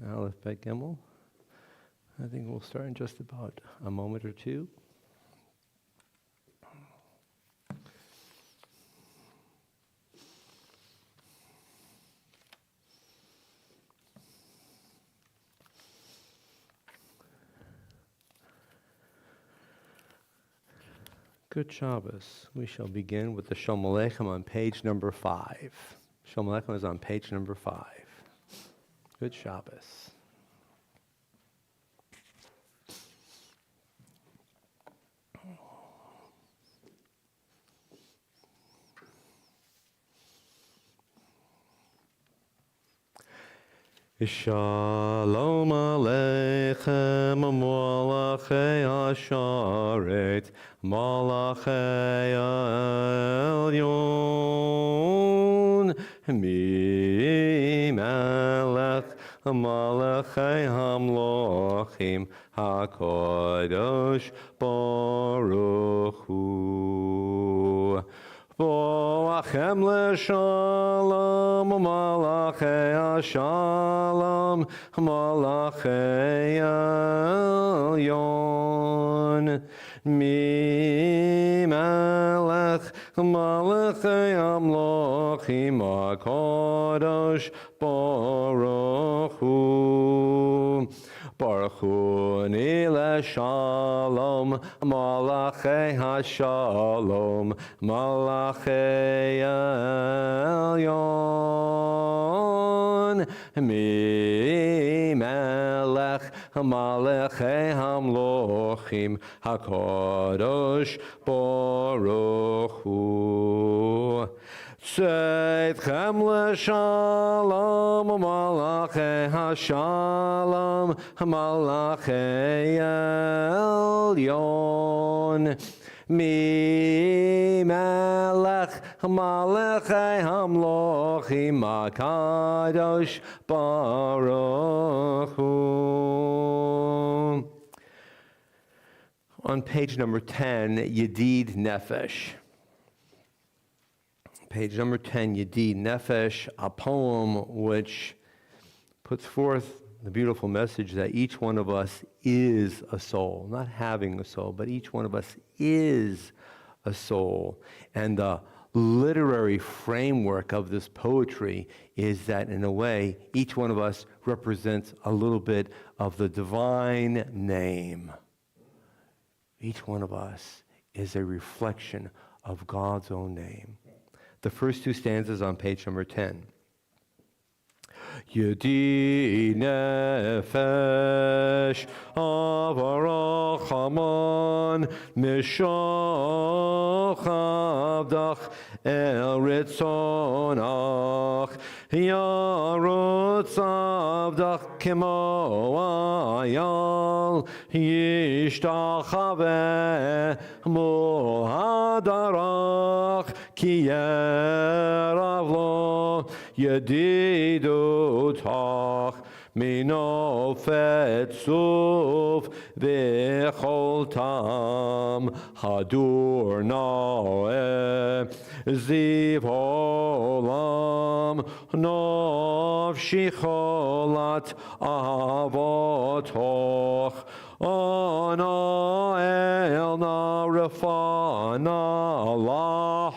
Aleph Bet Gimel. I think we'll start in just about a moment or two. Good Shabbos. We shall begin with the Shalom Aleichem on page number 5. Shalom Aleichem is on page number 5. Good Shabbos. Shalom Aleichem, Malachei Hasharet, Malachei Elyon, Mi Melech, Malachei Hamlochim, HaKadosh Baruch Hu. Boachem l'shalom, malachei hashalom, malachei elyon. Mi melech, malachei hamlochim, HaKadosh Baruch Hu. Baruch Hu nile shalom, malachei hashalom, malachei elyon. Mi melech, malachei hamlochim, HaKadosh Baruch Hu. Tzedchem l'shalom, malachei hashalom, malachei elyon. Mi melech, malachei hamlochim, HaKadosh Baruch Hu. On page number 10, Yedid Nefesh. Page number 10, Yedid Nefesh, a poem which puts forth the beautiful message that each one of us is a soul, not having a soul, but each one of us is a soul. And the literary framework of this poetry is that, in a way, each one of us represents a little bit of the divine name. Each one of us is a reflection of God's own name. The first two stanzas on page number 10. Yedi nefesh avarach haman mishoch el ritzonach yarutz avdach kemo ayal yishtachaveh mol hadarach ki yerav lo yedidutach mino fetzuf v'chol tam hadur na'eh ziv olam nafshi cholat avatoch ana el na refana Allah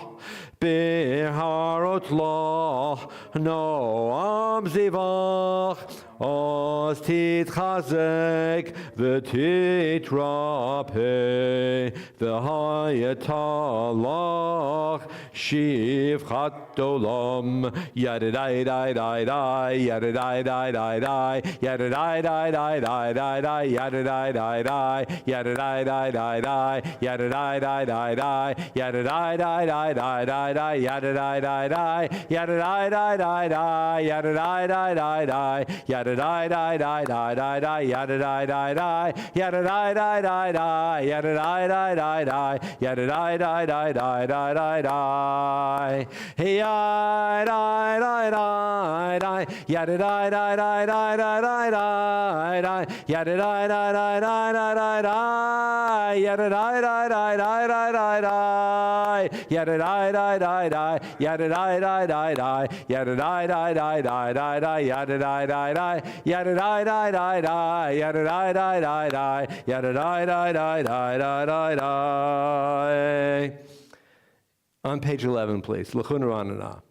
Beharot la noam zivach os titchazek v'titrape v'hayatalach shivchat olam yadidai dai dai dai yadidai dai dai dai yadidai dai dai dai dai dai yadidai dai dai yadidai dai dai dai yadidai dai dai dai yadidai dai dai dai dai yada die die die yada die die die die yada die die die die yada die die die die die yada die die die yada die die die die yada die die die die yada die die die die die die yada die die die yada die die die die die yada die die die die die yada die die die die die yada die die die die, yada die die die die, yada die die die die die die, yada die die die, yada die die die die, yada die die die die, yada die die die die die die. On page 11, please. L'chun ranana.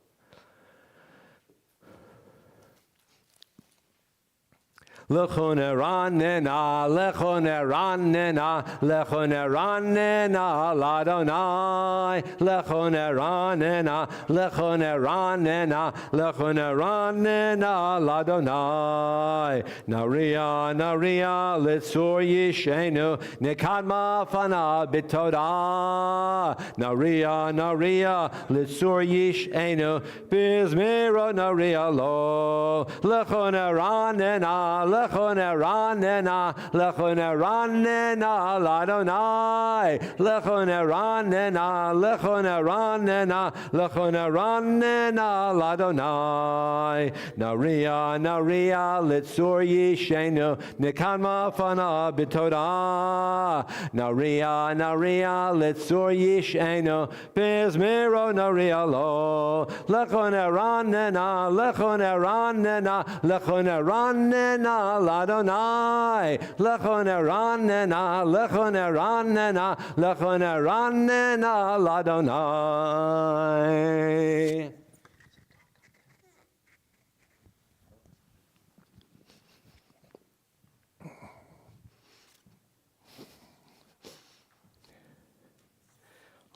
L'chun ranana, l'chun ranana, l'chun ranana, l'Adonai. L'chun ranana, l'chun ranana, l'chun ranana, l'Adonai. Naria, naria, litzur yishenu, nekadma fana bitoda. Naria, naria, litzur yishenu, bizmiro naria lo. L'chun ranana, L'chun ranena, l'chun ranena, l'Adonai. L'chun ranena, l'chun ranena, l'chun ranena, l'Adonai. Naria, naria, litzur yishenu, nekadma fana bitoda. Naria, naria, litzur yishenu, bizmiro naria lo. L'chun ranena, l'chun ranena, l'chun ranena, l'Adonai. L'chun ranena, l'chun ranena, l'chun ranena, l'Adonai.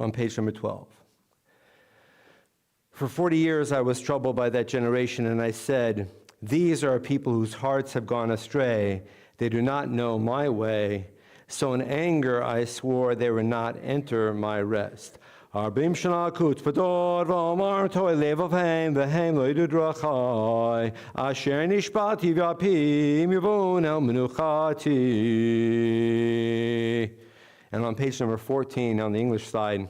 On page number 12. For 40 years I was troubled by that generation, and I said, these are people whose hearts have gone astray. They do not know my way. So in anger I swore they would not enter my rest. Arbim shana kutz pador v'omar toy levavhem v'hem lo yidu drachai. Asher nishpati v'apim yivon el menuchati. And on page number 14, on the English side,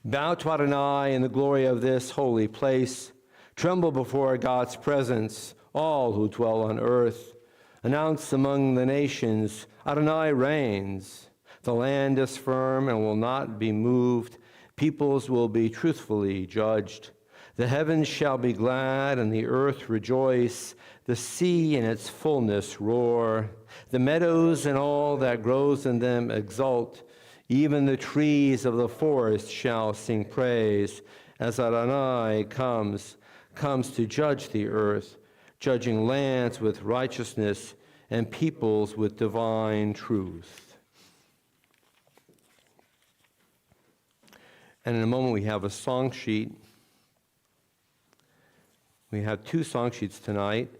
bow to Adonai in the glory of this holy place. Tremble before God's presence, all who dwell on earth. Announce among the nations, Adonai reigns. The land is firm and will not be moved. Peoples will be truthfully judged. The heavens shall be glad and the earth rejoice. The sea and its fullness roar. The meadows and all that grows in them exult. Even the trees of the forest shall sing praise as Adonai comes to judge the earth, judging lands with righteousness and peoples with divine truth. And in a moment we have a song sheet. We have two song sheets tonight.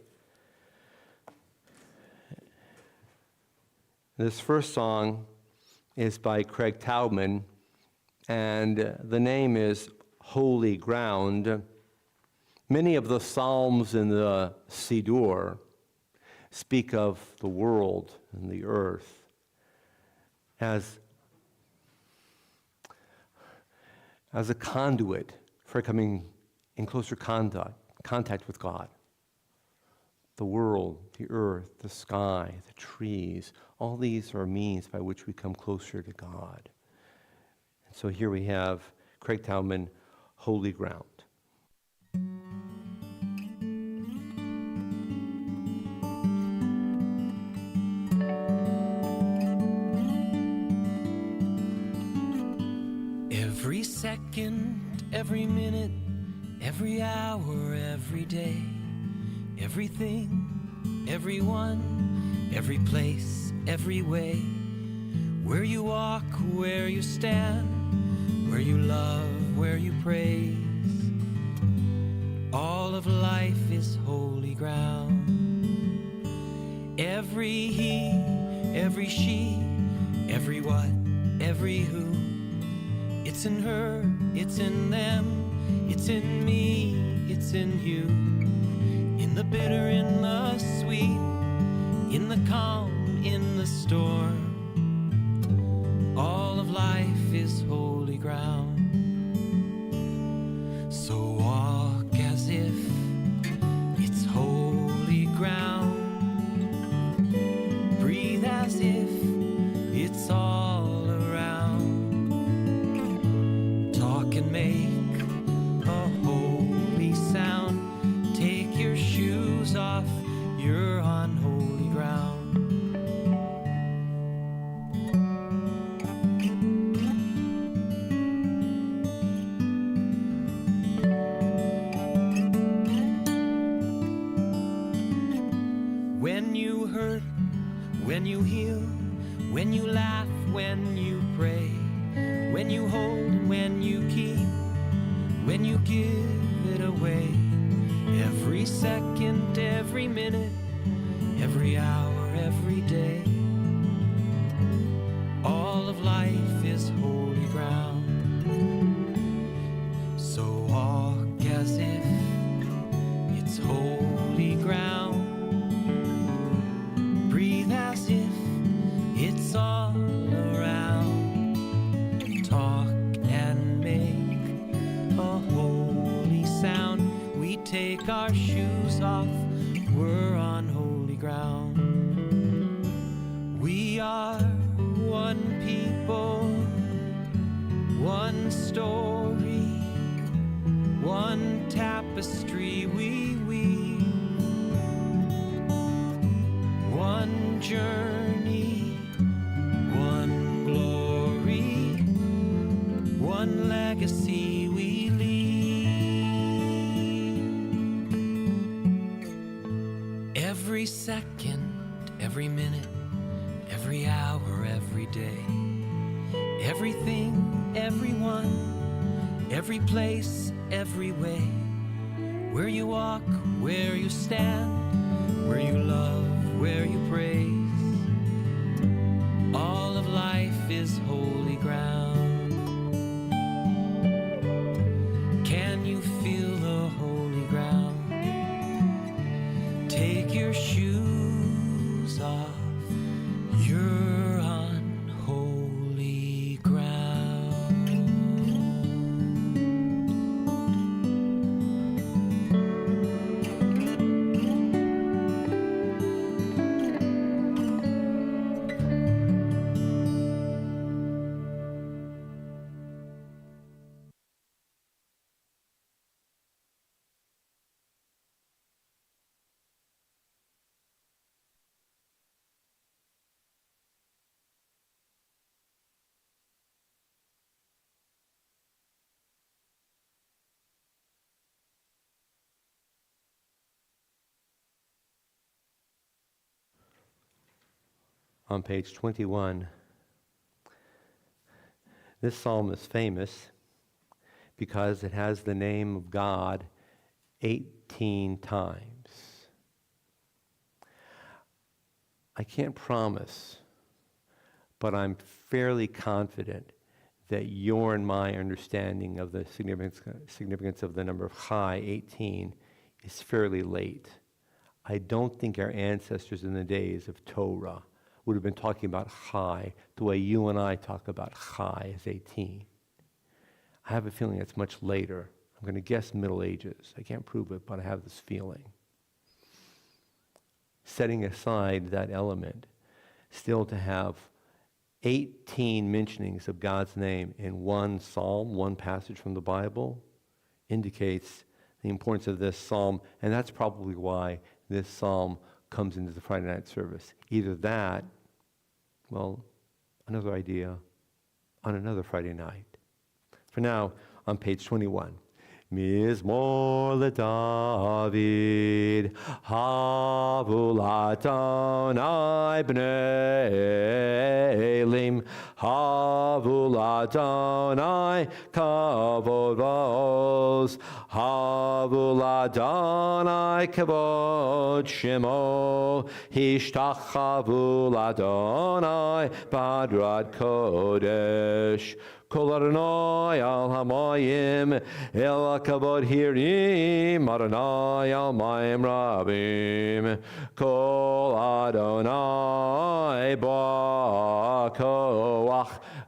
This first song is by Craig Taubman, and the name is Holy Ground. Many of the psalms in the Siddur speak of the world and the earth as a conduit for coming in closer contact with God. The world, the earth, the sky, the trees, all these are means by which we come closer to God. And so here we have Craig Taubman, Holy Ground. Every second, every minute, every hour, every day, everything, everyone, every place, every way, where you walk, where you stand, where you love, where you praise, all of life is holy ground. Every he, every she, every what, every who, it's in her, it's in them, it's in me, it's in you. In the bitter, in the sweet, in the calm, in the storm, all of life is holy ground. So walk as if it's holy ground. Breathe as if it's all around. and make a holy sound. Take your shoes off, you're on holy ground. When you hurt, when you heal, when you laugh, when you pray, when you hold and when you keep, when you give it away, every second, every minute, every hour, every day, all of life is holy ground. So walk as if it's holy ground. Breathe as if it's all around. Talk and make a holy sound. We take our shoes off, we're on holy ground. We are one people, one story, one tapestry we weave, one journey, one glory, one legacy we leave. Every second, every minute, every hour, every day, everything, everyone, every place, every way, where you walk, where you stand, where you love, where you praise, all of life is holy ground. Can you feel the holy ground? Take your shoes off, you're on holy ground. On page 21, this psalm is famous because it has the name of God 18 times. I can't promise, but I'm fairly confident that your and my understanding of the significance of the number of Chai, 18, is fairly late. I don't think our ancestors in the days of Torah would have been talking about Chai the way you and I talk about Chai as 18. I have a feeling it's much later. I'm going to guess Middle Ages. I can't prove it, but I have this feeling. Setting aside that element, still to have 18 mentionings of God's name in one psalm, one passage from the Bible, indicates the importance of this psalm, and that's probably why this psalm comes into the Friday night service. Either that, well, another idea on another Friday night. For now, on page 21. Mizmor leDavid, havu l'Adonai bnei Elim, havu l'Adonai kavod va'oz, havu l'Adonai kavod shemo, hishtachavu l'Adonai b'adrat kodesh. Kol Adonai al hamayim el kavod hirim Adonai al mayim rabim Kol Adonai ba'koach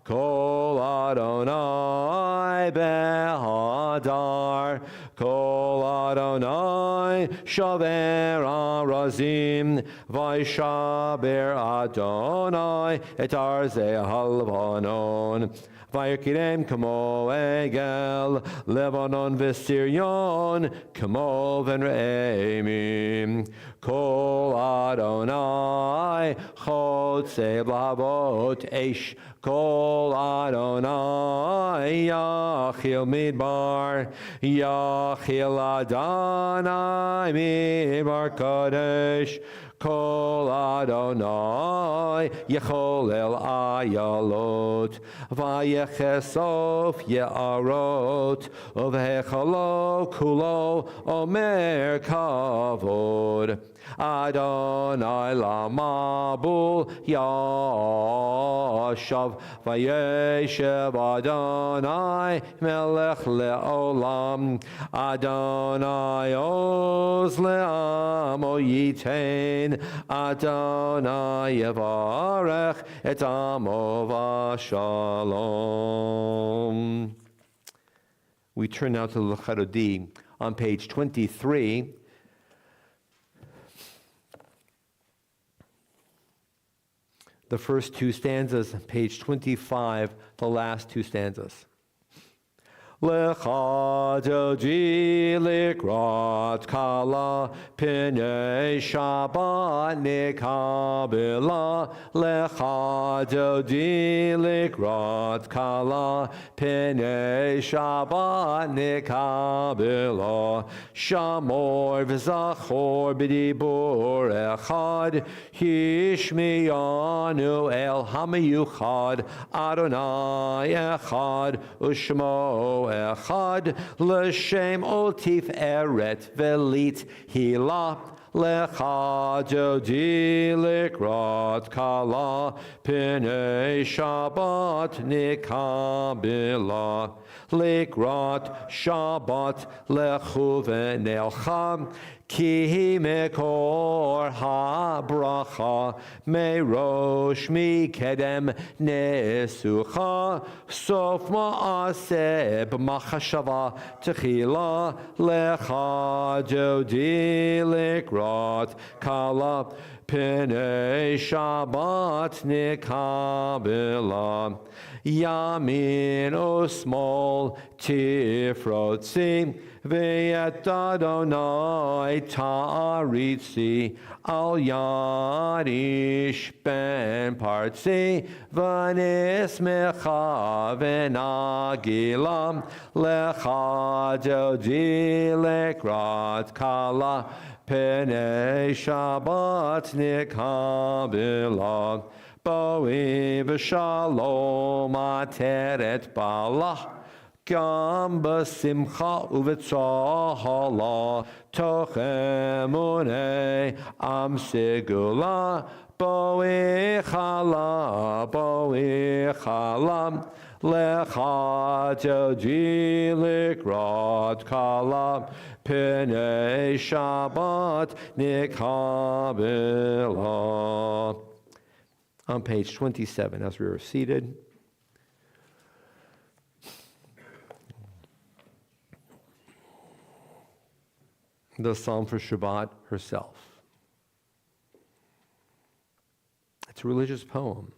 Kol Adonai behadar Kol Adonai shaver arazim Vaishaber Adonai et arzei halvanon Vayakirem kamo egel, Lebanon v'Sirion, kamo v'Reimim. Kol Adonai, Chotzei b'Havot Eish, Kol Adonai, Yachil Midbar, Yachil Adonai Midbar Kodesh, Kol Adonai, Yecholel Ayalot, Vayechesof Ye'arot, Uvhechalo Kulo Omer Kavod. Adonai Lamabul Yashav Vayeshev Adonai Melech Le'olam Adonai Oz Le'amo Yitein Adonai Yevarech Et Amo Vashalom. We turn now to the L'Chadodi on page 23. The first two stanzas, page 25, the last two stanzas. Lecha Doji Likrat Kala Pinei Shabbat Nikabila. Lecha Doji Likrat Kala Pinei Shabbat Nikabila. Shamor v'Zachor b'dibur echad Hishmiyanu el Hamayuchad Adonai echad Ushmo Echad l'shem otif eret velit hila lecha jodi likrat kala pinei Shabbat nikabila likrat Shabbat lechu v'nelcha ki mekor ha-bracha merosh mikedem nesucha sof ma'aseh b'machashava techila lecha jodi likrat kala pinei Shabbat nikabila yamin usmol tifrotzi V'yet Adonai ta'aritzi al yarish ben partzi v'nismecha v'nagilam lecha jodi lekrat kala penei Shabbat nikabila boi v'shalom ateret balah Gam b'simcha u'v'tzahala tochemunei am segula bo'ichala lecha jodi likrat kala pinei Shabbat nikabila. On page 27, as we are seated, the Psalm for Shabbat herself. It's a religious poem.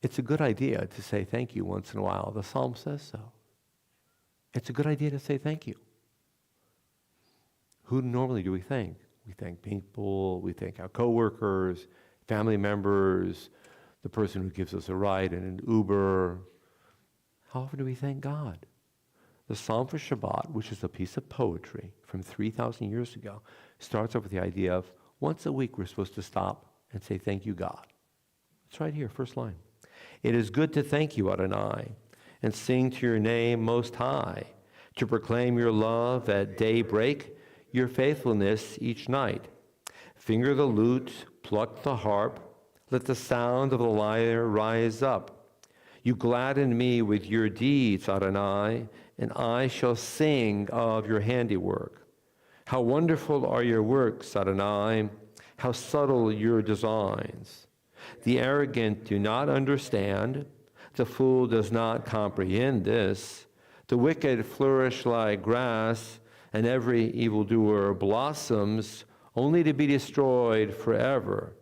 It's a good idea to say thank you once in a while. The Psalm says so. It's a good idea to say thank you. Who normally do we thank? We thank people, we thank our coworkers, family members, the person who gives us a ride in an Uber. How often do we thank God? The Psalm for Shabbat, which is a piece of poetry from 3,000 years ago, starts off with the idea of once a week we're supposed to stop and say, thank you, God. It's right here, first line. It is good to thank you, Adonai, and sing to your name most high, to proclaim your love at daybreak, your faithfulness each night. Finger the lute, pluck the harp, let the sound of the lyre rise up. You gladden me with your deeds, Adonai, and I shall sing of your handiwork. How wonderful are your works, Adonai, how subtle your designs. The arrogant do not understand, the fool does not comprehend this. The wicked flourish like grass, and every evildoer blossoms, only to be destroyed forever.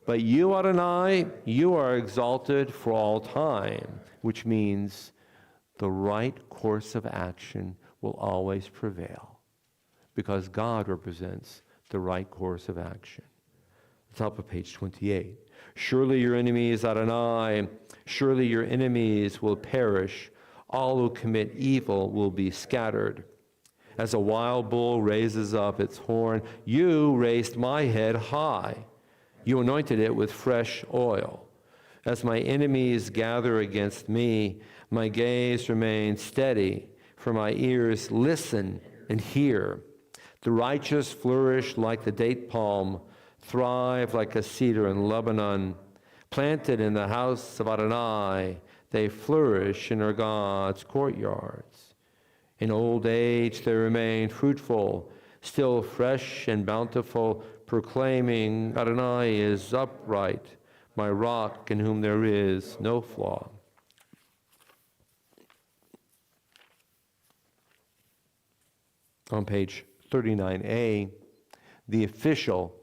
But you, Adonai, you are exalted for all time, which means the right course of action will always prevail because God represents the right course of action. Top of page 28. Surely your enemies, Adonai, surely your enemies will perish. All who commit evil will be scattered. As a wild bull raises up its horn, you raised my head high. You anointed it with fresh oil. As my enemies gather against me, my gaze remains steady, for my ears listen and hear. The righteous flourish like the date palm, thrive like a cedar in Lebanon. Planted in the house of Adonai, they flourish in our God's courtyards. In old age they remain fruitful, still fresh and bountiful, proclaiming, Adonai is upright, my rock in whom there is no flaw. On page 39a, the official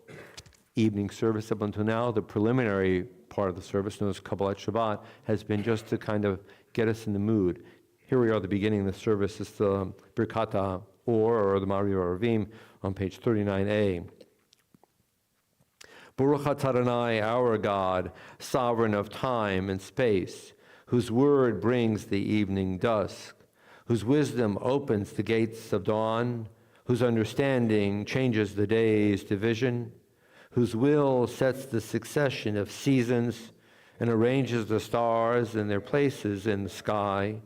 evening service up until now, the preliminary part of the service, known as Kabbalat Shabbat, has been just to kind of get us in the mood. Here we are at the beginning of the service. It's the Birkat or the Mario Arvim on page 39a. Baruch atah Adonai, our God, sovereign of time and space, whose word brings the evening dusk, whose wisdom opens the gates of dawn, whose understanding changes the day's division, whose will sets the succession of seasons and arranges the stars in their places in the sky,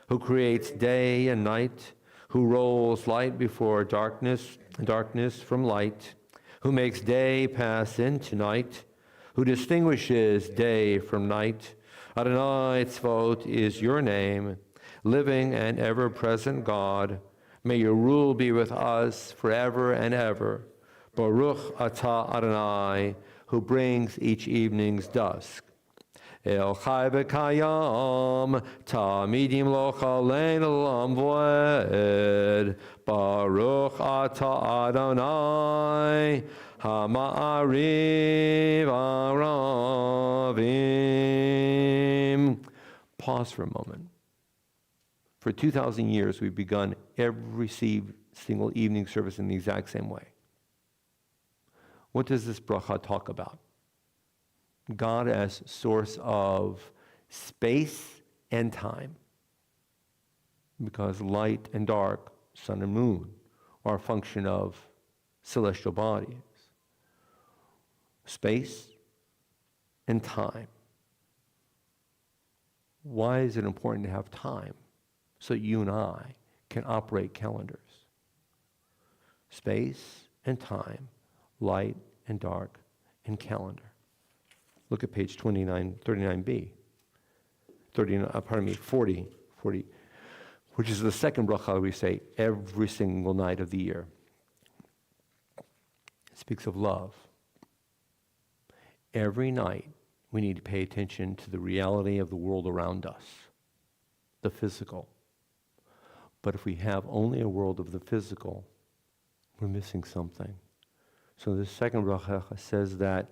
who creates day and night, who rolls light before darkness and darkness from light, who makes day pass into night, who distinguishes day from night. Adonai Tzvaot is your name, living and ever-present God. May your rule be with us forever and ever. Baruch atah Adonai, who brings each evening's dusk. El chai v'kayam, tamidim lo chalein olam voed. Baruch atah Adonai, hama'ariv aravim. Pause for a moment. For 2,000 years, we've begun every single evening service in the exact same way. What does this bracha talk about? God as source of space and time. Because light and dark, sun and moon, are a function of celestial bodies. Space and time. Why is it important to have time? So you and I can operate calendars. Space and time, light and dark, and calendar. Look at page 39b. 40, which is the second bracha we say every single night of the year. It speaks of love. Every night we need to pay attention to the reality of the world around us, the physical. But if we have only a world of the physical, we're missing something. So the second bracha says that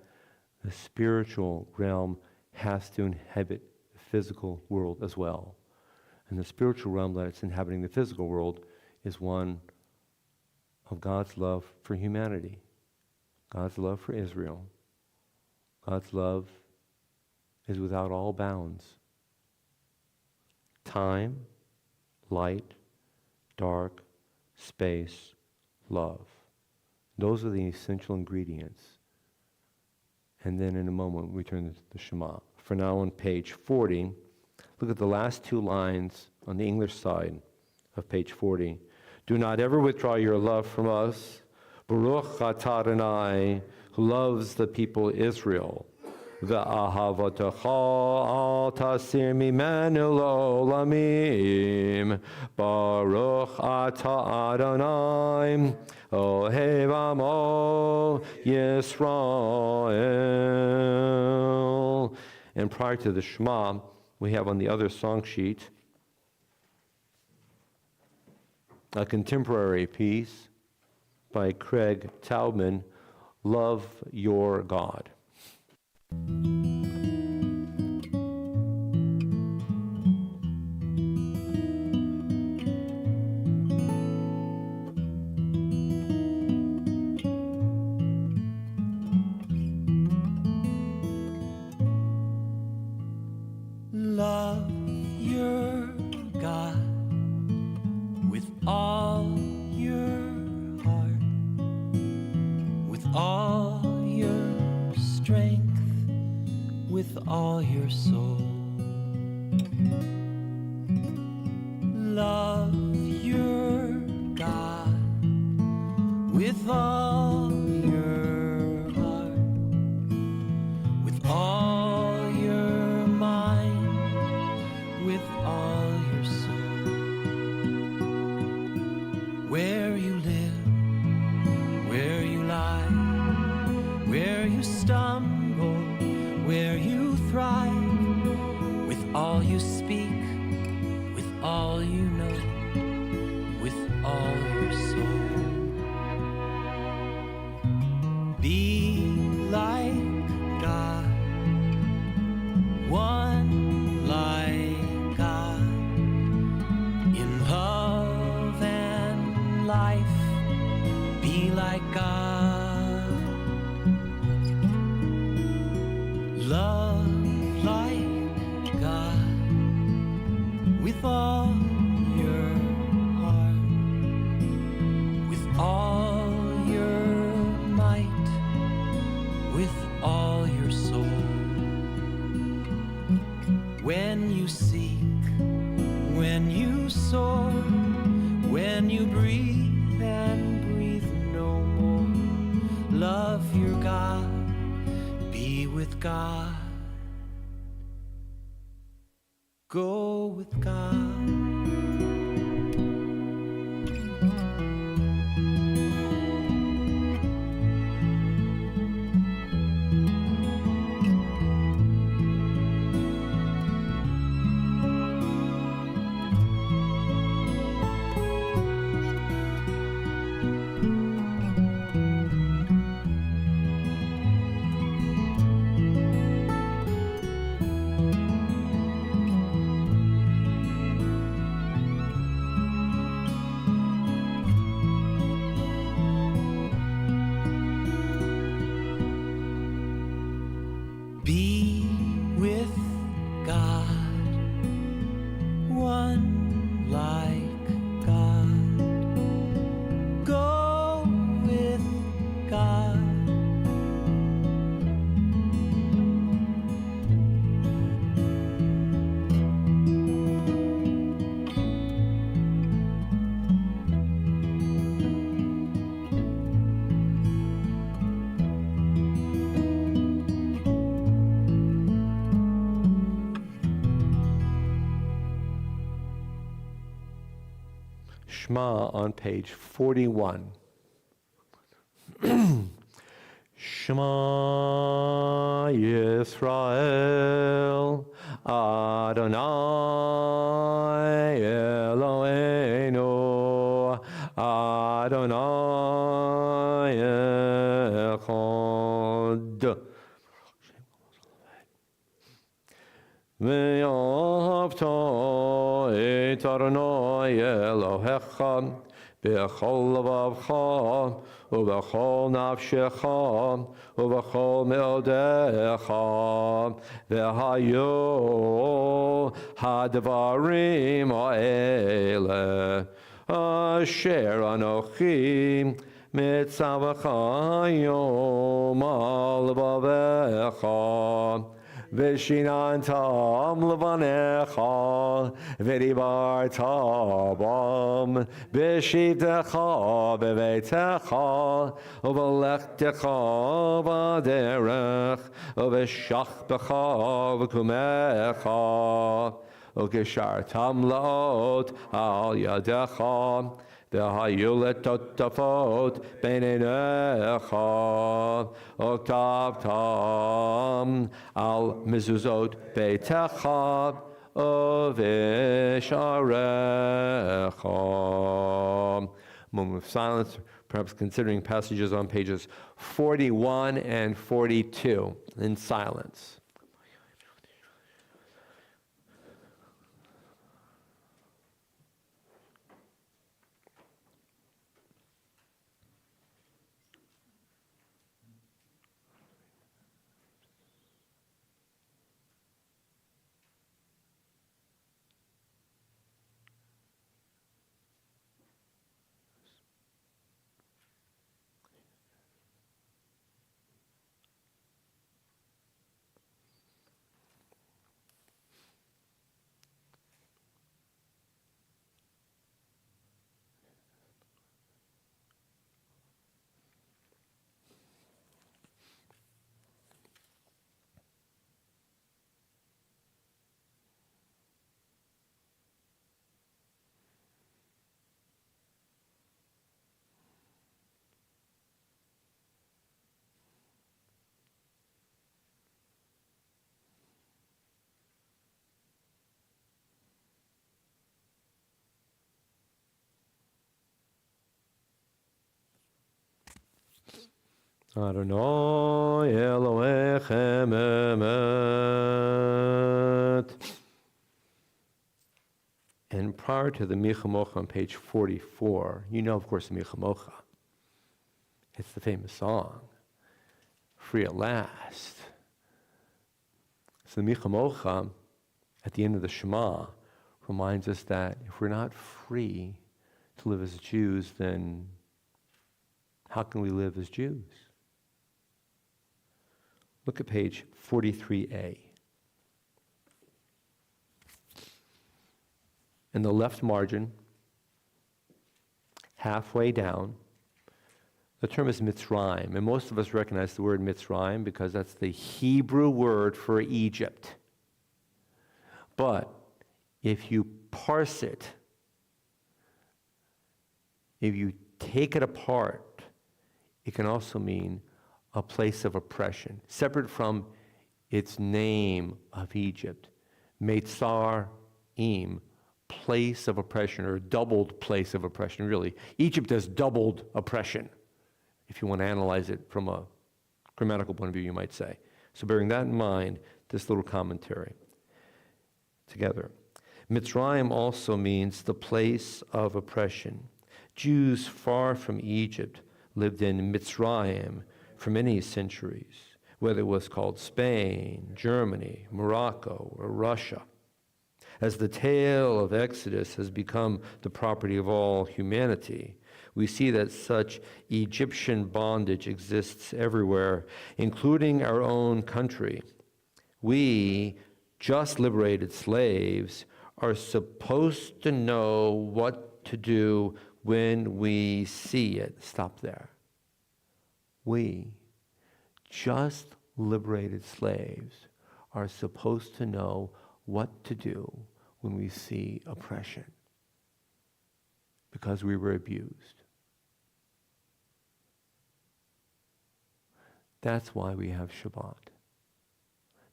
the spiritual realm has to inhabit the physical world as well. And the spiritual realm that's inhabiting the physical world is one of God's love for humanity, God's love for Israel. God's love is without all bounds. Time, light, dark, space, love. Those are the essential ingredients. And then in a moment, we turn to the Shema. For now, on page 40, look at the last two lines on the English side of page 40. Do not ever withdraw your love from us. Baruch atah Adonai, who loves the people Israel. Ve'ahavatecha al tasir mimenu l'olamim. Baruch atah Adonai, ohev amo Yisrael. And prior to the Shema, we have on the other song sheet a contemporary piece by Craig Taubman, Love Your God. Love your God with all your heart, with all your strength, with all your soul. Love your God with all your heart, with all your mind, with all your soul. Where you live, where you lie, where you stumble, where you thrive, with all you speak, with all you know, with all your soul. Be like God, one like God, in love and life. Be like God, love like God, with all your heart, with all your might, with all your soul. When you seek, when you soar, when you breathe and breathe no more, love your God, be with God, go with God. Be with God, one like God, go with God. Shema on page 41. Shema Yisrael, Adonai Eloheinu, Adonai Echad. Ve'ahavta et Adonai Elohecha b'chol levavcha u'b'chol nafshecha u'b'chol me'odecha ve'hayu hadvarim ha'ele asher anochi mitzavacha hayom al levavecha Vishinantam levanecha, v'dibarta bam, v'shivtecha b'veitecha, u'v'lechtecha b'derech, u'v'shachbecha v'kumecha, u'geshartam la'ot al yadecha, v'hayu letotafot b'neinecha, u'ktavtam al mezuzot beitecha u'v'sharecha. Moment of silence perhaps considering passages on pages 41 and 42 in silence. Adonai Elohechem emet. And prior to the Michamocha on page 44, you know, of course, the Michamocha. It's the famous song, Free at Last. So the Michamocha, at the end of the Shema, reminds us that if we're not free to live as Jews, then how can we live as Jews? Look at page 43a. In the left margin, halfway down, the term is Mitzrayim. And most of us recognize the word Mitzrayim because that's the Hebrew word for Egypt. But if you parse it, if you take it apart, it can also mean a place of oppression, separate from its name of Egypt. Mitzrayim, place of oppression, or doubled place of oppression, really. Egypt has doubled oppression, if you want to analyze it from a grammatical point of view, you might say. So bearing that in mind, this little commentary together. Mitzrayim also means the place of oppression. Jews far from Egypt lived in Mitzrayim for many centuries, whether it was called Spain, Germany, Morocco, or Russia. As the tale of Exodus has become the property of all humanity, we see that such Egyptian bondage exists everywhere, including our own country. We, just liberated slaves, are supposed to know what to do when we see it. Stop there. We, just liberated slaves, are supposed to know what to do when we see oppression because we were abused. That's why we have Shabbat.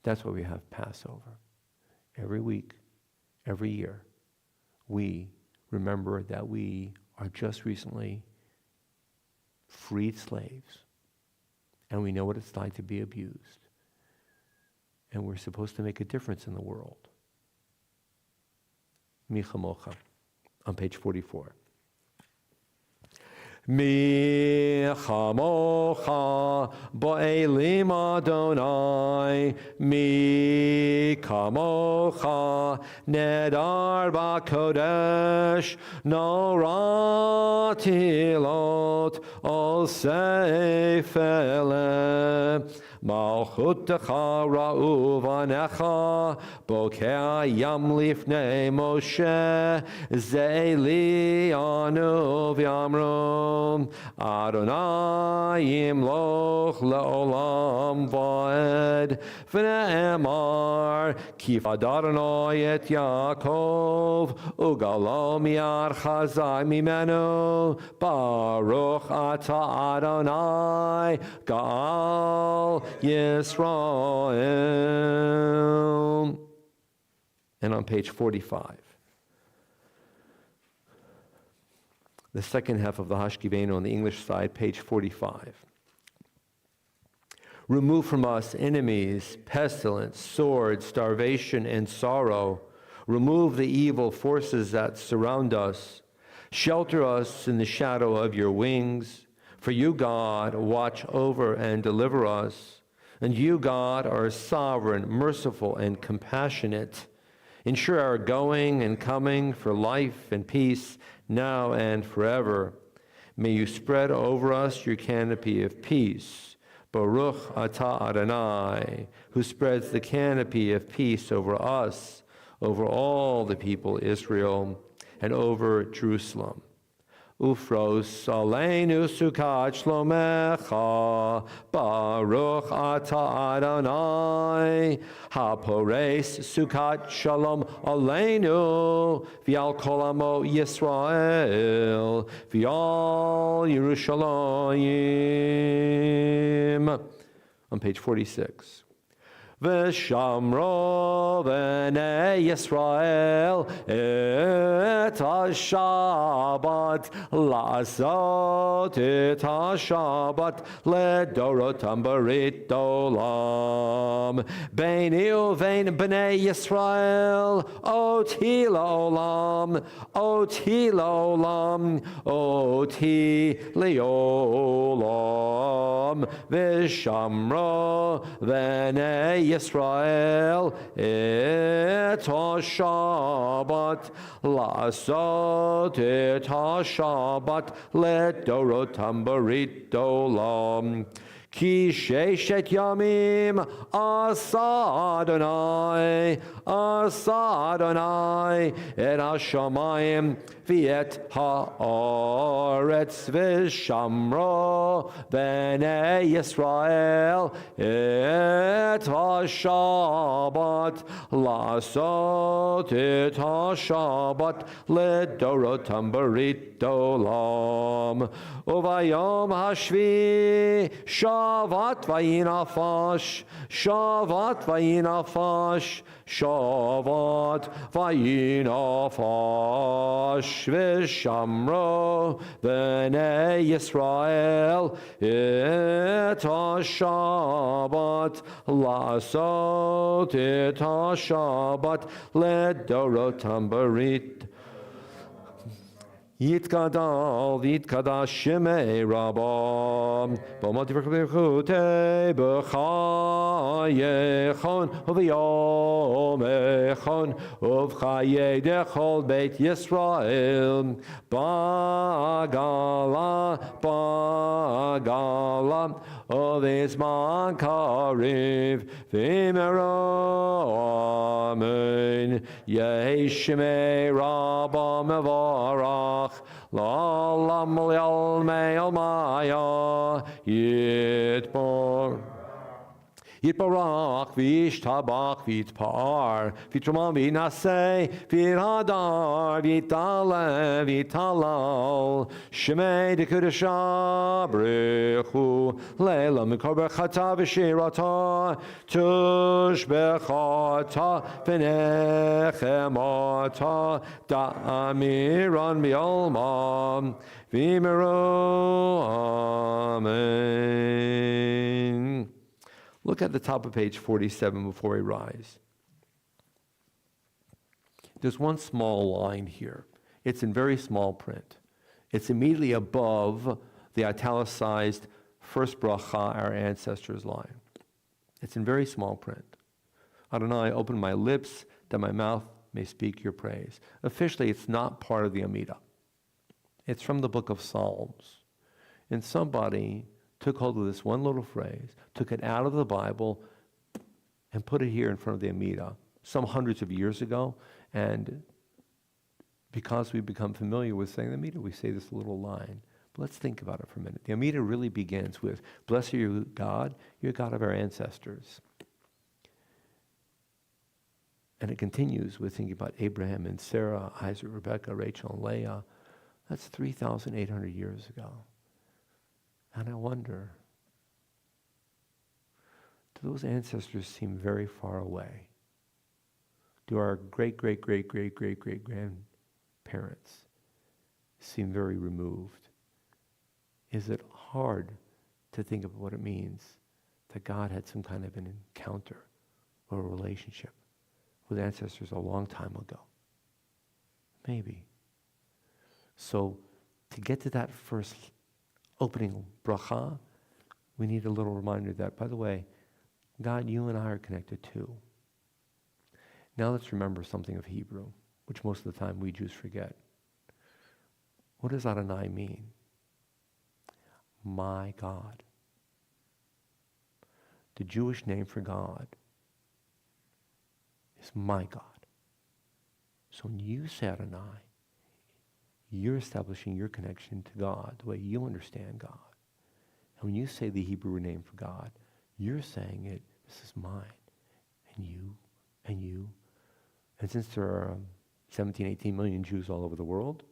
That's why we have Passover. Every week, every year, we remember that we are just recently freed slaves. And we know what it's like to be abused. And we're supposed to make a difference in the world. Michamocha, on page 44. Michamocha ba'elim Adonai, Michamocha nedar ba'kodesh, noratilot al seifele, malchutecha ra'u vanecha, bokeh yam lifnei Moshe, ze'eli anu v'yamru, Adonai yimloch le'olam va'ed, v'ne'emar, kifad Adonai et Yaakov, ugalo mi'ar chazai mimenu, baruch ata Adonai, ga'al Yisrael. And on page 45, The second half of the Hashkivenu on the English side, page 45. Remove from us enemies, pestilence, sword, starvation, and sorrow. Remove the evil forces that surround us. Shelter us in the shadow of your wings. For you, God, watch over and deliver us. And you, God, are sovereign, merciful, and compassionate. Ensure our going and coming for life and peace now and forever. May you spread over us your canopy of peace. Baruch atah Adonai, who spreads the canopy of peace over us, over all the people Israel, and over Jerusalem. Ufros aleinu sukat shlomecha, Baruch atah Adonai, hapores sukat shalom aleinu, v'al kol amo Yisrael, v'al Yerushalayim. On page 46. V'shamro v'nei Yisrael et ha-Shabbat la'asot et ha-Shabbat ledorotam barit olam beini uvein b'nei Yisrael oti la'olam oti la'olam oti le'olam v'shamro v'nei Yisrael et ha-Shabbat la'asot et ha-Shabbat ledorotam barit olam Ki sheshet yamim asa Adonai et hashamayim v'et ha'aretz v'shamro v'nei Yisrael et ha-Shabbat la'asot et ha-Shabbat ledorotam barit olam uvayom hashvi Shabbat vayinafash, Shabbat vayinafash, Shabbat vayinafash, v'shamro v'nei Yisrael et ha-Shabbat la'asot et ha-Shabbat ledorotam barit Yitkadal v'yitkadash shemei Rabbam B'mati v'chutei b'chayechon uv'yom echon uv'chayei dechol beit Yisrael Ba'gala uv'izman kariv v'imero amen Yehi shemei Rabbam evarach L'olam l'yalmei almaya Yitbarach v'yishtabach v'yitpar v'yitramam v'yinaseh v'yirhadar v'yitale v'yitalal Shemei d'kedusha b'rechu leila mikor b'chata v'shirata tushbechata v'nechemata da'amiran v'yalmam v'yimiru amen. Look at the top of page 47 before we rise. There's one small line here. It's in very small print. It's immediately above the italicized first bracha, our ancestors' line. It's in very small print. Adonai, open my lips that my mouth may speak your praise. Officially, it's not part of the Amidah. It's from the book of Psalms. And somebody took hold of this one little phrase, took it out of the Bible, and put it here in front of the Amidah some hundreds of years ago. And because we've become familiar with saying the Amidah, we say this little line. But let's think about it for a minute. The Amidah really begins with, blessed are you, God, you're God of our ancestors. And it continues with thinking about Abraham and Sarah, Isaac, Rebekah, Rachel, and Leah. That's 3,800 years ago. And I wonder, do those ancestors seem very far away? Do our great-great-great-great-great-great-grandparents seem very removed? Is it hard to think of what it means that God had some kind of an encounter or a relationship with ancestors a long time ago? Maybe. So to get to that first opening bracha, we need a little reminder that, by the way, God, you and I are connected too. Now let's remember something of Hebrew, which most of the time we Jews forget. What does Adonai mean? My God. The Jewish name for God is my God. So when you say Adonai, you're establishing your connection to God, the way you understand God. And when you say the Hebrew name for God, you're saying it, this is mine, and you, and you. And since there are 17, 18 million Jews all over the world,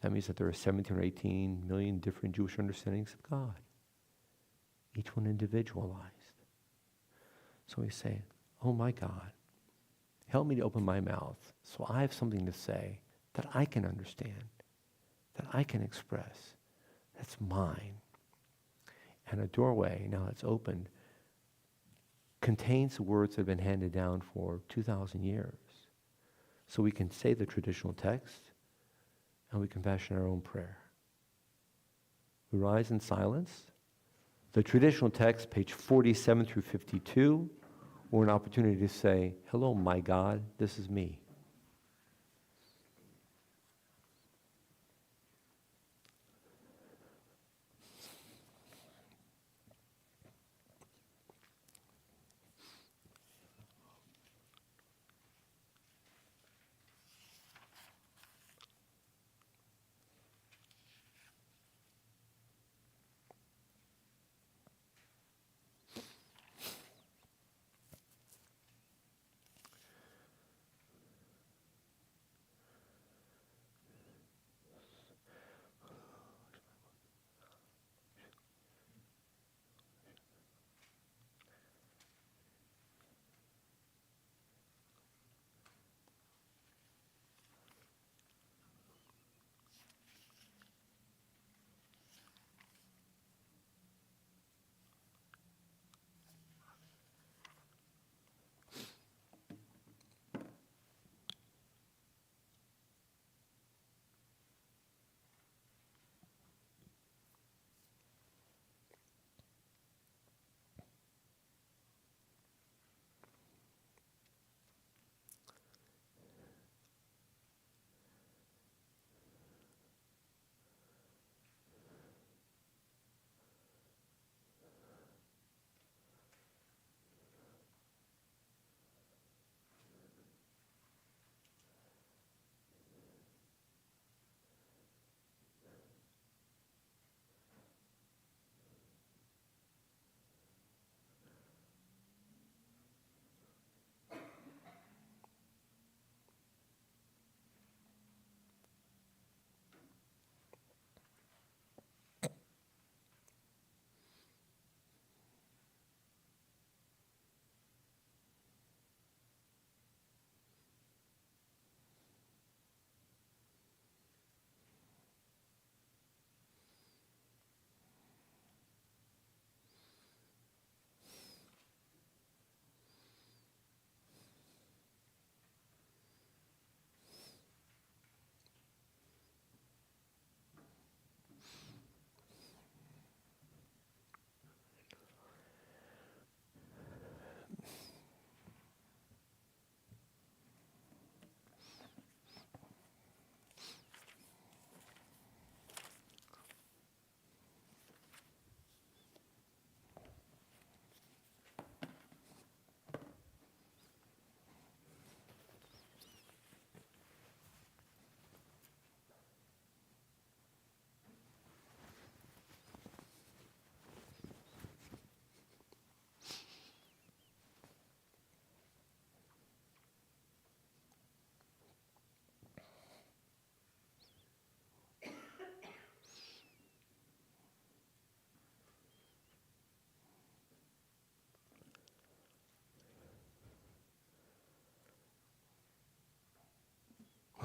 that means that there are 17 or 18 million different Jewish understandings of God, each one individualized. So we say, oh my God, help me to open my mouth so I have something to say that I can understand, that I can express, that's mine. And a doorway, now that's opened, contains the words that have been handed down for 2,000 years. So we can say the traditional text, and we can fashion our own prayer. We rise in silence. The traditional text, page 47 through 52, or an opportunity to say, hello, my God, this is me.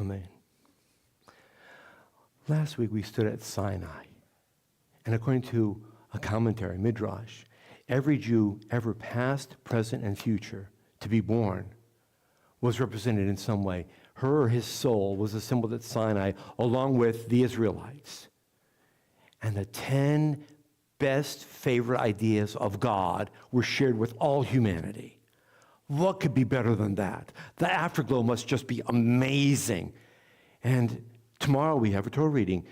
Amen. Last week we stood at Sinai. And according to a commentary, Midrash, every Jew, ever past, present, and future, to be born, was represented in some way. Her or his soul was assembled at Sinai along with the Israelites. And the 10 best favorite ideas of God were shared with all humanity. What could be better than that? The afterglow must just be amazing. And tomorrow we have a Torah reading.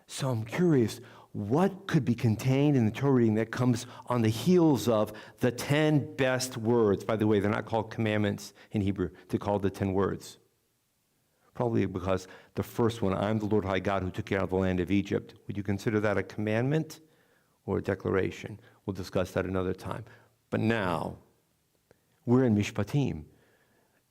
So I'm curious, what could be contained in the Torah reading that comes on the heels of the 10 best words? By the way, they're not called commandments in Hebrew. They're called the 10 words. Probably because the first one, I'm the Lord High God who took you out of the land of Egypt. Would you consider that a commandment or a declaration? We'll discuss that another time. But now, we're in Mishpatim,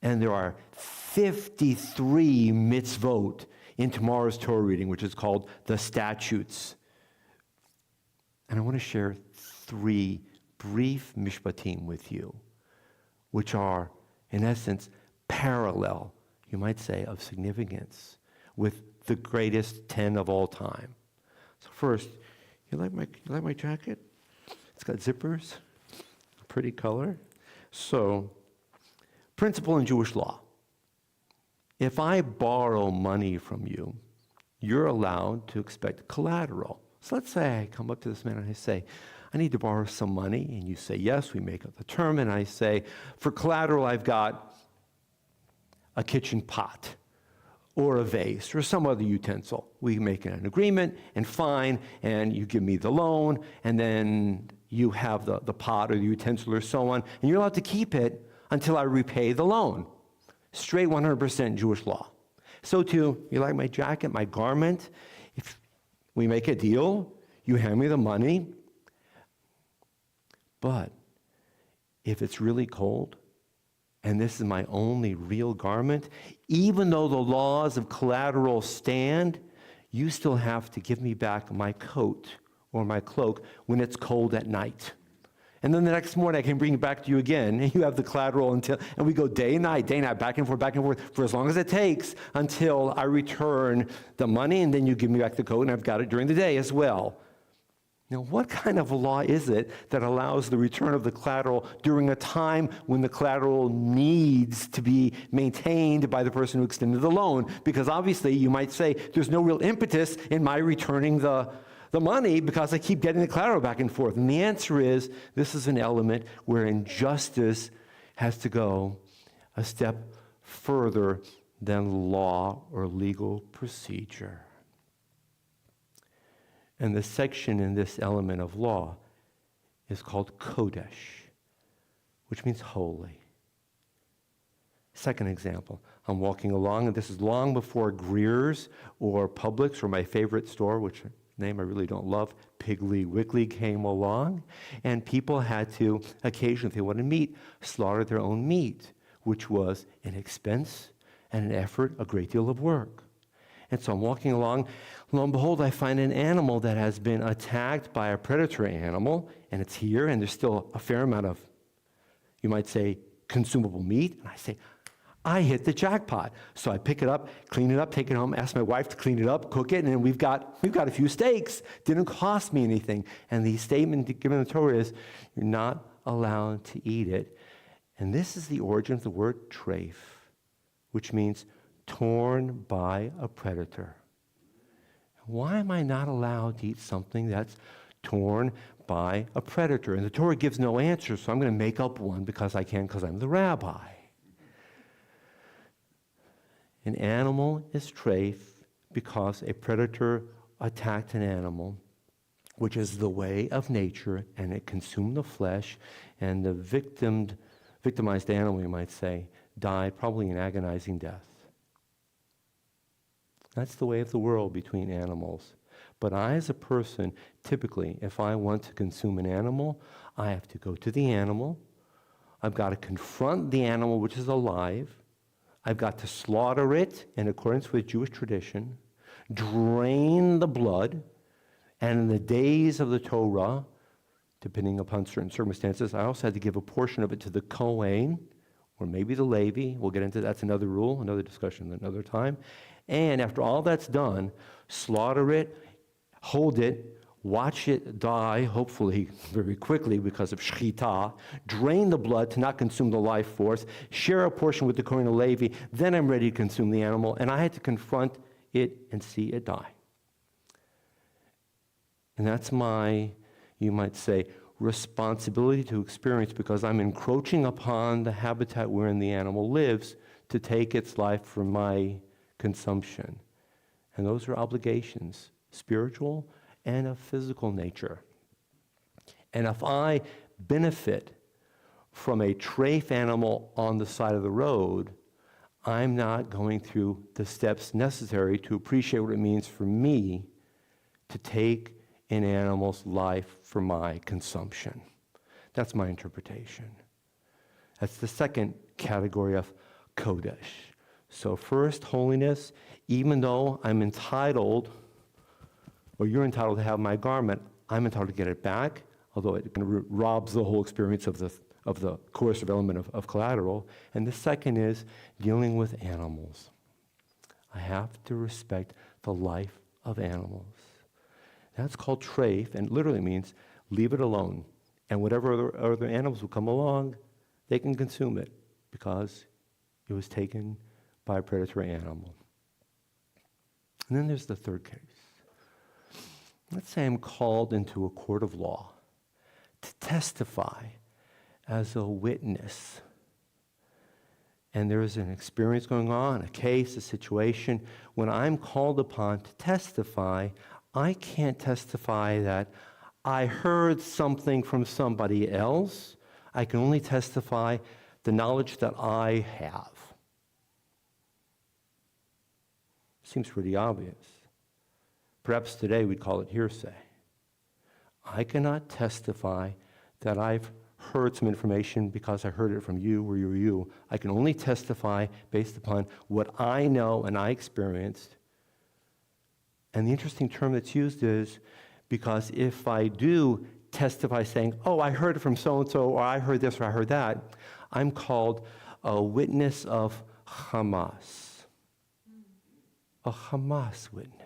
and there are 53 mitzvot in tomorrow's Torah reading, which is called the statutes. And I want to share 3 brief Mishpatim with you, which are, in essence, parallel, you might say, of significance with the greatest 10 of all time. So first, you like my jacket? It's got zippers, a pretty color. So, principle in Jewish law. If I borrow money from you, you're allowed to expect collateral. So let's say I come up to this man and I say, I need to borrow some money. And you say, yes, we make up the term. And I say, for collateral, I've got a kitchen pot or a vase or some other utensil. We make an agreement and fine, and you give me the loan, and then you have the pot or the utensil or so on, and you're allowed to keep it until I repay the loan. Straight 100% Jewish law. So too, you like my jacket, my garment? If we make a deal, you hand me the money, but if it's really cold, and this is my only real garment, even though the laws of collateral stand, you still have to give me back my coat or my cloak when it's cold at night. And then the next morning I can bring it back to you again, and you have the collateral and we go day and night, back and forth, for as long as it takes until I return the money, and then you give me back the coat, and I've got it during the day as well. Now, what kind of law is it that allows the return of the collateral during a time when the collateral needs to be maintained by the person who extended the loan? Because obviously, you might say, there's no real impetus in my returning the money because I keep getting the collateral back and forth. And the answer is, this is an element where injustice has to go a step further than law or legal procedure. And the section in this element of law is called Kodesh, which means holy. Second example, I'm walking along, and this is long before Greer's or Publix or my favorite store, which name I really don't love, Piggly Wiggly, came along, and people had to, occasionally, if they wanted meat, slaughter their own meat, which was an expense and an effort, a great deal of work. And so I'm walking along, lo and behold, I find an animal that has been attacked by a predator animal, and it's here, and there's still a fair amount of, you might say, consumable meat. And I say, I hit the jackpot. So I pick it up, clean it up, take it home, ask my wife to clean it up, cook it, and then we've got a few steaks. Didn't cost me anything. And the statement given in the Torah is, you're not allowed to eat it. And this is the origin of the word treif, which means torn by a predator. Why am I not allowed to eat something that's torn by a predator? And the Torah gives no answer, so I'm going to make up one because I can, because I'm the rabbi. An animal is treif because a predator attacked an animal, which is the way of nature, and it consumed the flesh, and the victimized animal, you might say, died probably an agonizing death. That's the way of the world between animals. But I, as a person, typically, if I want to consume an animal, I have to go to the animal. I've got to confront the animal, which is alive. I've got to slaughter it in accordance with Jewish tradition, drain the blood, and in the days of the Torah, depending upon certain circumstances, I also had to give a portion of it to the Kohen, or maybe the Levi. We'll get into that's another rule, another discussion another time. And after all that's done, slaughter it, hold it, watch it die, hopefully very quickly because of shchita, drain the blood to not consume the life force, share a portion with the Kohen Levi, then I'm ready to consume the animal, and I had to confront it and see it die. And that's my, you might say, responsibility to experience, because I'm encroaching upon the habitat wherein the animal lives to take its life for my consumption. And those are obligations, spiritual and of physical nature. And if I benefit from a treif animal on the side of the road, I'm not going through the steps necessary to appreciate what it means for me to take an animal's life for my consumption. That's my interpretation. That's the second category of kodesh. So first, holiness, even though I'm entitled, or you're entitled to have my garment, I'm entitled to get it back, although it robs the whole experience of the coercive element of collateral. And the second is dealing with animals. I have to respect the life of animals. That's called treif, and literally means leave it alone. And whatever other animals will come along, they can consume it because it was taken by a predatory animal. And then there's the third case. Let's say I'm called into a court of law to testify as a witness. And there is an experience going on, a case, a situation. When I'm called upon to testify, I can't testify that I heard something from somebody else. I can only testify the knowledge that I have. Seems pretty obvious. Perhaps today we'd call it hearsay. I cannot testify that I've heard some information because I heard it from you or you. I can only testify based upon what I know and I experienced. And the interesting term that's used is because if I do testify saying, oh, I heard it from so-and-so, or I heard this, or I heard that, I'm called a witness of Hamas. A Hamas witness.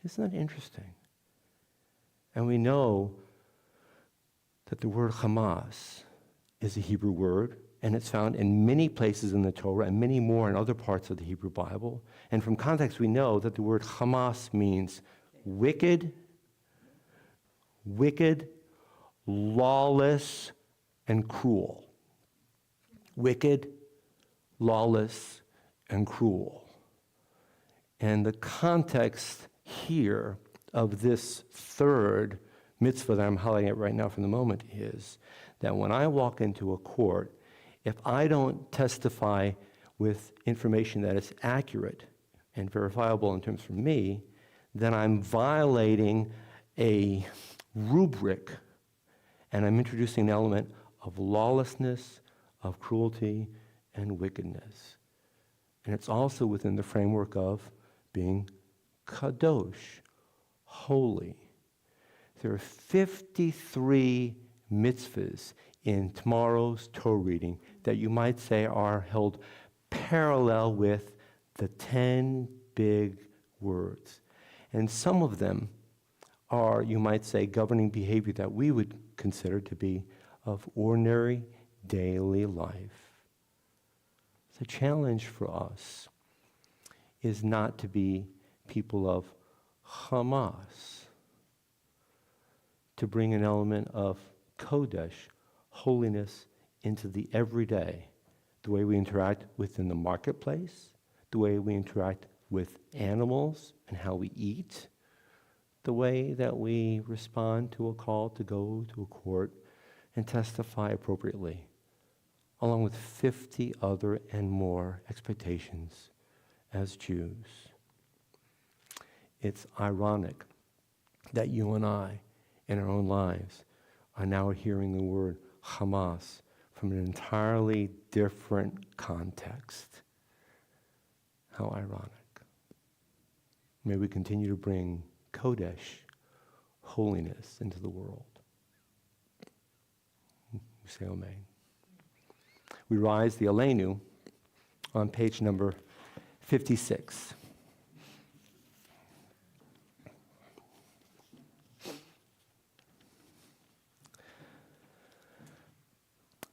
Isn't that interesting? And we know that the word Hamas is a Hebrew word, and it's found in many places in the Torah and many more in other parts of the Hebrew Bible. And from context, we know that the word Hamas means wicked, lawless, and cruel. Wicked, lawless, and cruel. And the context here of this third mitzvah that I'm highlighting right now from the moment is that when I walk into a court, if I don't testify with information that is accurate and verifiable in terms for me, then I'm violating a rubric, and I'm introducing an element of lawlessness, of cruelty, and wickedness. And it's also within the framework of being kadosh, holy. There are 53 mitzvahs in tomorrow's Torah reading that you might say are held parallel with the 10 big words. And some of them are, you might say, governing behavior that we would consider to be of ordinary daily life. The challenge for us is not to be people of Hamas, to bring an element of Kodesh, holiness, into the everyday, the way we interact within the marketplace, the way we interact with animals and how we eat, the way that we respond to a call to go to a court and testify appropriately, along with 50 other and more expectations as Jews. It's ironic that you and I, in our own lives, are now hearing the word Hamas from an entirely different context. How ironic. May we continue to bring Kodesh, holiness, into the world. We say amen. we rise the Aleinu on page number 56.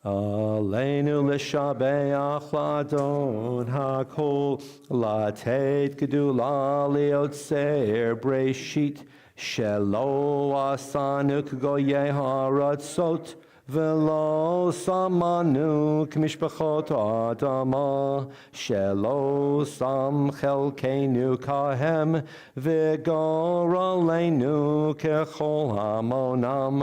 Aleinu l'shabeach l'adon hakol latet gedula liotzer breshit shelo asanu k'goyei haratzot v'lo samanu k'mishpachot adama shelo sam chelkeinu kahem v'gor aleinu kechol hamonam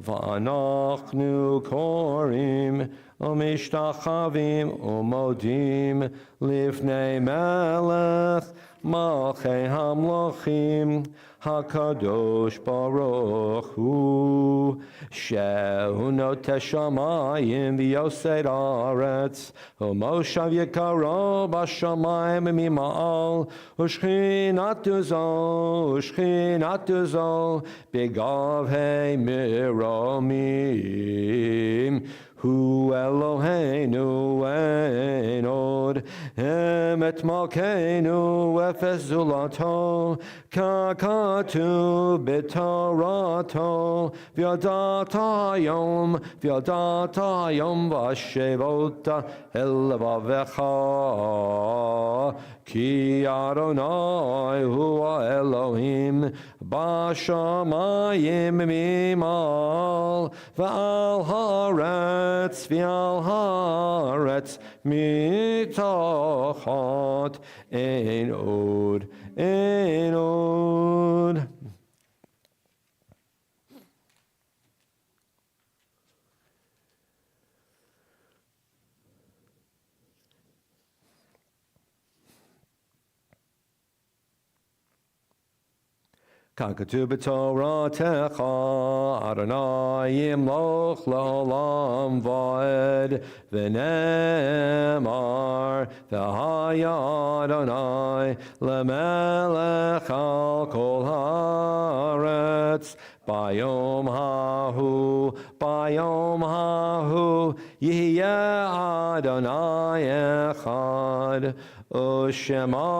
v'anachnu korim umishtachavim umodim lifnei melech malchei hamlochim hakadosh baruch hu shehu noteh shamayim v'yosei haaretz umoshav yikaro b'shamayim mima'al ushchinatu zol b'gavhei miromim Hu Eloheinu ein od emet malkeinu efes zulato kakatu b'torato v'yadat hayom v'ashevota el levavecha ki Adonai hu Elohim b'shamayim mimal v'al haaretz v'al haaretz mitachot ein od. Kakatu b'toratecha Adonai yimloch la'olam va'ed v'nemar v'haya Adonai lemelech al kol haaretz bayom hahu yihyeh Adonai echad u'shemo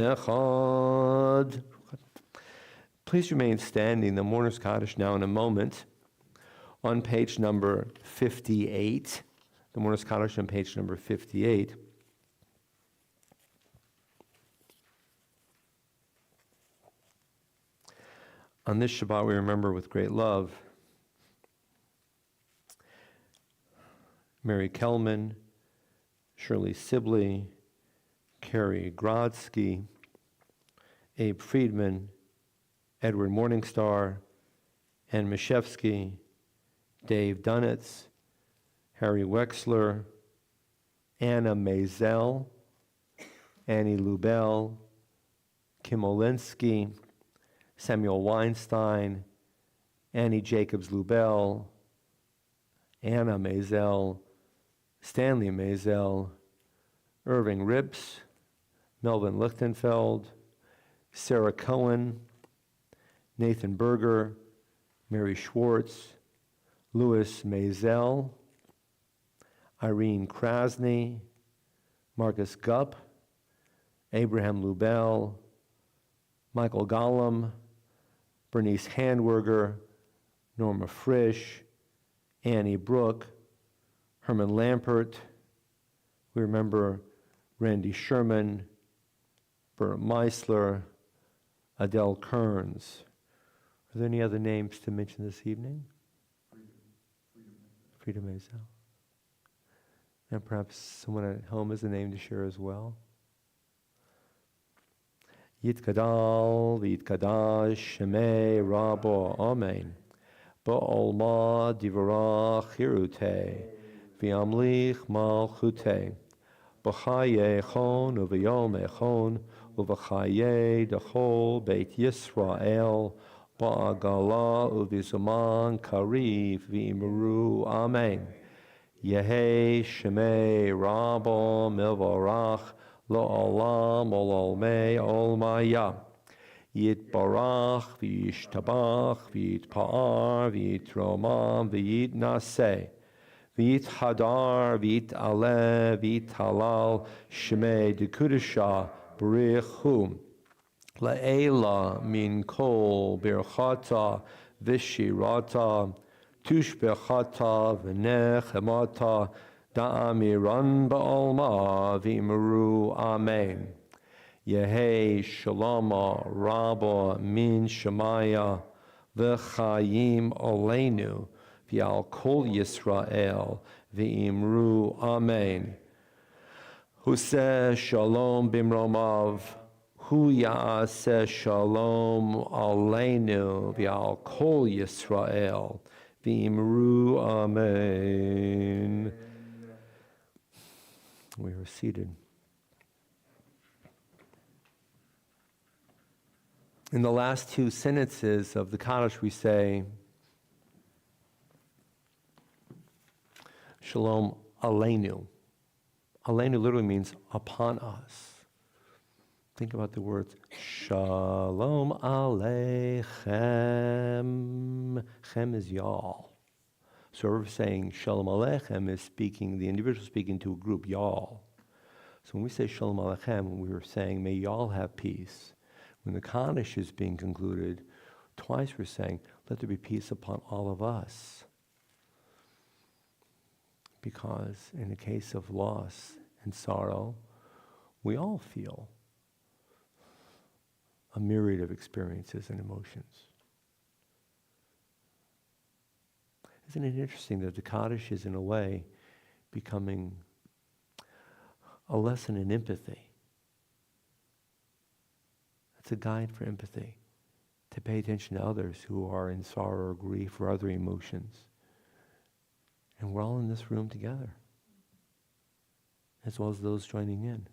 echad. Please remain standing. The Mourner's Kaddish now in a moment. On page number 58. The Mourner's Kaddish on page number 58. On this Shabbat we remember with great love Mary Kelman, Shirley Sibley, Carrie Grodsky, Abe Friedman, Edward Morningstar, Ann Mishevsky, Dave Dunitz, Harry Wexler, Anna Maisel, Annie Lubell, Kim Olinsky, Samuel Weinstein, Annie Jacobs Lubell, Anna Maisel, Stanley Maisel, Irving Rips, Melvin Lichtenfeld, Sarah Cohen, Nathan Berger, Mary Schwartz, Louis Maisel, Irene Krasny, Marcus Gupp, Abraham Lubell, Michael Gollum, Bernice Handwerger, Norma Frisch, Annie Brooke, Herman Lampert. We remember Randy Sherman, Bert Meisler, Adele Kearns. Are there any other names to mention this evening? Frida Maisel. And perhaps someone at home has a name to share as well. Yitkadal v'yitkadash shemei rabo amen. Ba'olma divarach hirute v'yamlich malchute. B'chaye chon uv'yom echon uv'chaye dechol beit Yisrael ba'agala uv'zuman kariv v'imru amen. Yehi shemei rabo milvarach Lo olam ololmei olmaya. Yitbarach, v'yishtabach, v'yitpa'ar, v'yitromam, v'yitnaseh, v'yithadar, v'yit'aleh, v'yithalal, shemei dekudesha, barich hu. La'ela min kol birchata v'shirata tushbechata v'nechemata da'amiran ba'alma v'imru amen. Yehi shalama rabba min shemaya v'chayim oleinu v'al kol Yisrael v'imru amen. Huseh shalom bimromav Hu ya'aseh shalom aleinu v'al kol Yisrael v'imru amen. We are seated. In the last two sentences of the Kaddish we say, Shalom aleinu. Aleinu literally means upon us. Think about the words, Shalom Aleichem. Chem is y'all. So we're saying Shalom Aleichem is speaking, the individual speaking to a group, y'all. So when we say Shalom Aleichem, we are saying, may y'all have peace. When the Kaddish is being concluded, twice we're saying, let there be peace upon all of us. Because in the case of loss and sorrow, we all feel a myriad of experiences and emotions. Isn't it interesting that the Kaddish is in a way becoming a lesson in empathy? It's a guide for empathy, to pay attention to others who are in sorrow or grief or other emotions. And we're all in this room together, as well as those joining in.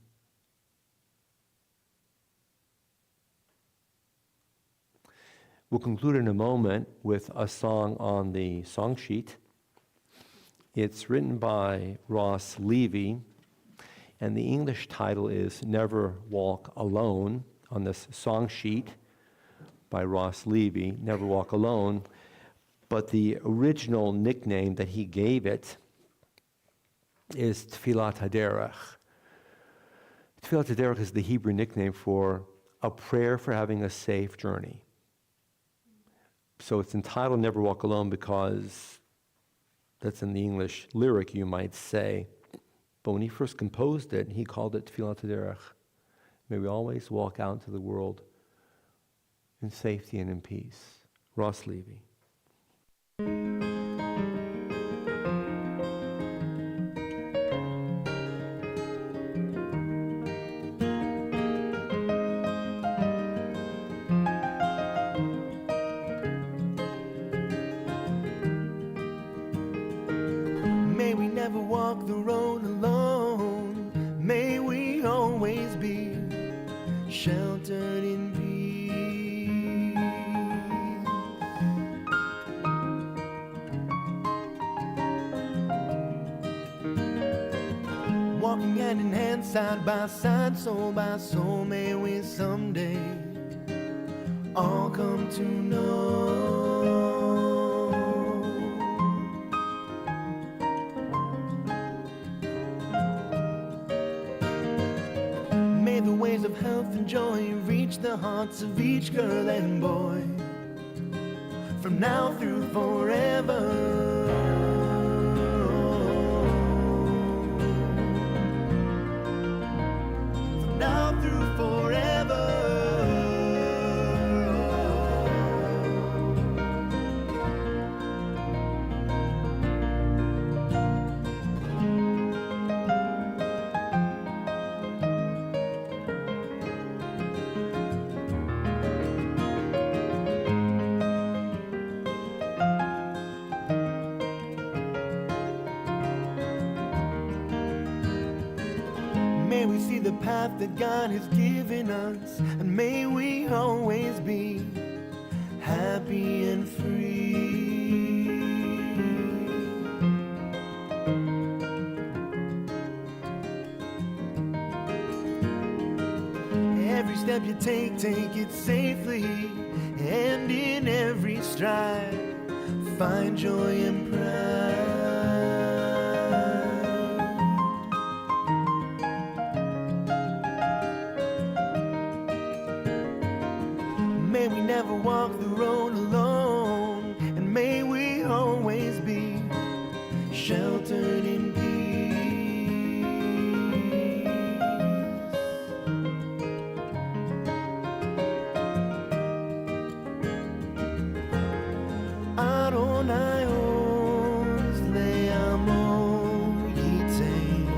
We'll conclude in a moment with a song on the song sheet. It's written by Ross Levy, and the English title is Never Walk Alone on this song sheet by Ross Levy, Never Walk Alone. But the original nickname that he gave it is Tfilat Haderech. Tfilat Haderech is the Hebrew nickname for a prayer for having a safe journey. So it's entitled Never Walk Alone because that's in the English lyric, you might say. But when he first composed it, he called it Tfilat Haderech. May we always walk out into the world in safety and in peace. Ross Levy. May we never walk the road alone. May we always be sheltered in peace. Walking hand in hand, side by side, soul by soul, may we someday all come to know. May the ways of health and joy reach the hearts of each girl and boy, from now through forever. From now through forever. May we see the path that God has given us, and may we always be happy and free. Every step you take, take it safely. And in every stride, find joy and pride. May we never walk the road alone, and may we always be sheltered in peace. Adonai Oz le'amo yitain.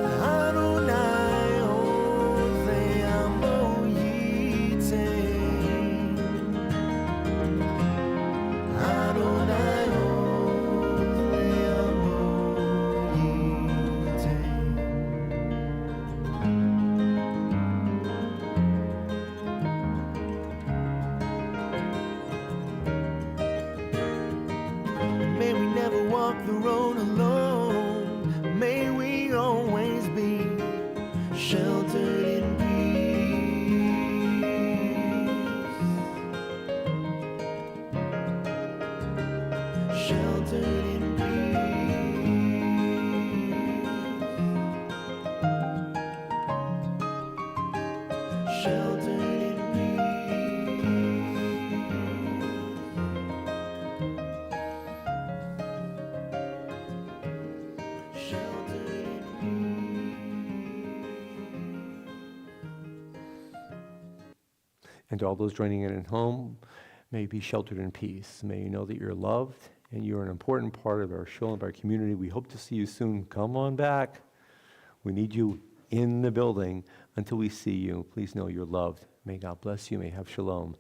Adonai Oz le'amo yitain. Adonai Oz le'amo yitain. May we never walk the road alone. May we always be sheltered in peace. Sheltered in peace. Sheltered in peace. Sheltered in And to all those joining in at home, may you be sheltered in peace. May you know that you're loved and you're an important part of our show and of our community. We hope to see you soon. Come on back. We need you in the building. Until we see you, please know you're loved. May God bless you. May you have shalom.